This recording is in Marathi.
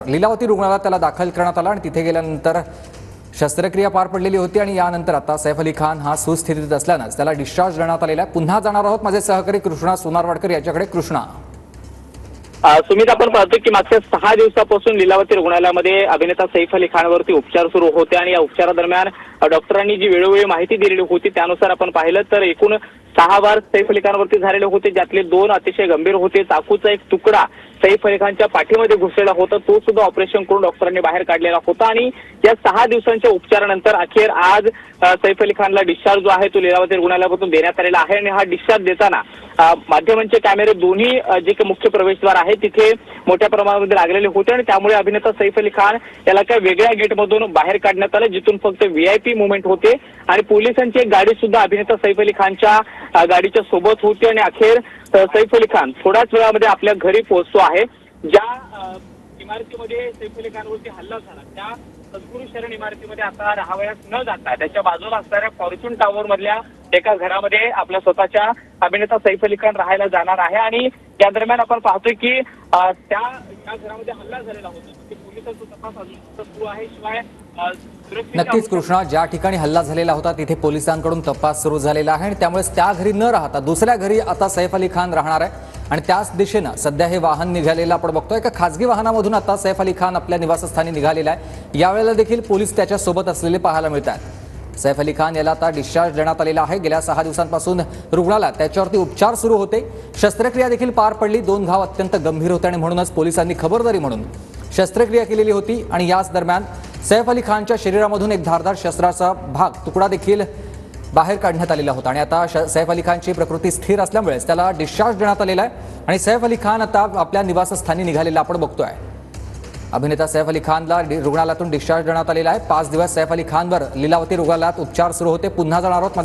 लीलावती रुग्णालयात त्याला दाखल करण्यात आला आणि तिथे गेल्यानंतर शस्त्रक्रिया पार पडलेली होती आणि यानंतर आता सैफ अली खान हा सुस्थितीत असल्याने त्याला डिस्चार्ज देण्यात आलेला आहे। पुन्हा जाणार आहोत माझे सहकारी कृष्णा सोनारवाडकर याच्याकडे। कृष्णा, सुमित, आपण पाहतो की मागच्या 6 दिवसापासून लीलावती रुग्णालयामध्ये अभिनेता सैफ अली खानवरती उपचार सुरू होते आणि या उपचारादरम्यान डॉक्टरांनी जी वेळोवेळी माहिती दिलेली होती त्यानुसार आपण पाहिलं तर एकूण 6 वार सैफ अली खानवरती झालेले होते, ज्यातले 2 अतिशय गंभीर होते। चाकूचा एक तुकडा सैफ अली खानच्या पाठीमध्ये घुसलेला होता, तो सुद्धा ऑपरेशन करून डॉक्टरांनी बाहेर काढलेला होता आणि या 6 दिवसांच्या उपचारानंतर अखेर आज सैफ अली खानला डिस्चार्ज जो आहे तो लीलावती रुग्णालयातून देण्यात आलेला आहे आणि हा डिस्चार्ज देताना माध्यमांचे कॅमेरे दोन्ही जे काही मुख्य प्रवेशद्वार आहे तिथे मोठ्या प्रमाणामध्ये लागलेले होते आणि त्यामुळे अभिनेता सैफ अली खान याला काय वेगळ्या गेटमधून बाहेर काढण्यात आलं, जिथून फक्त व्हीआयपी मुवमेंट होते आणि पोलिसांची एक गाडी सुद्धा अभिनेता सैफ अली खानच्या गाडीच्या सोबत होती आणि अखेर सैफ अली खान थोड्याच वेळामध्ये आपल्या घरी पोहोचतो आहे। ज्या इमारतीमध्ये सैफ अली खानवरती हल्ला झाला त्या सद्गुरू शरण इमारतीमध्ये आता राहावयास न जाता त्याच्या बाजूला असणाऱ्या फॉर्च्यून टावर मधल्या एका घरामध्ये आपल्या स्वतःच्या अभिनेता सैफ अली खान राहायला जाणार आहे आणि या दरम्यान आपण पाहतोय की त्या घरामध्ये हल्ला झालेला होता, पोलिसांचा तपास अजून सुरू आहे। शिवाय नक्कीच कृष्णा, ज्या ठिकाणी हल्ला झालेला होता तिथे पोलिसांकडून तपास सुरू झालेला आहे आणि त्यामुळे त्या घरी न राहता दुसऱ्या घरी आता सैफ अली खान राहणार आहे आणि त्याच दिशेने सध्या हे वाहन निघालेलं आपण बघतोय। एका खासगी वाहनामधून आता सैफ अली खान आपल्या निवासस्थानी निघालेला आहे। यावेळेला देखील पोलीस त्याच्या सोबत असलेले पाहायला मिळतात। सैफ अली खान याला आता डिस्चार्ज देण्यात आलेला आहे। गेल्या 6 दिवसांपासून रुग्णालयात त्याच्यावरती उपचार सुरू होते, शस्त्रक्रिया देखील पार पडली। 2 घाव अत्यंत गंभीर होते आणि म्हणूनच पोलिसांनी खबरदारी म्हणून शस्त्रक्रिया केलेली होती आणि याच दरम्यान सैफ अली खानच्या शरीरामधून एक धारदार शस्त्राचा तुकडा देखील बाहेर काढण्यात आलेला होता आणि आता सैफ अली खानची प्रकृती स्थिर असल्यामुळे त्याला डिस्चार्ज देण्यात आलेला आहे आणि सैफ अली खान आता आपल्या निवासस्थानी निघालेला आपण बघतोय। अभिनेता सैफ अली खानला रुग्णालयातून डिस्चार्ज देण्यात आलेला आहे। 5 दिवस सैफ अली खानवर लीलावती रुग्णालयात उपचार सुरू होते। पुन्हा जाणार आहोत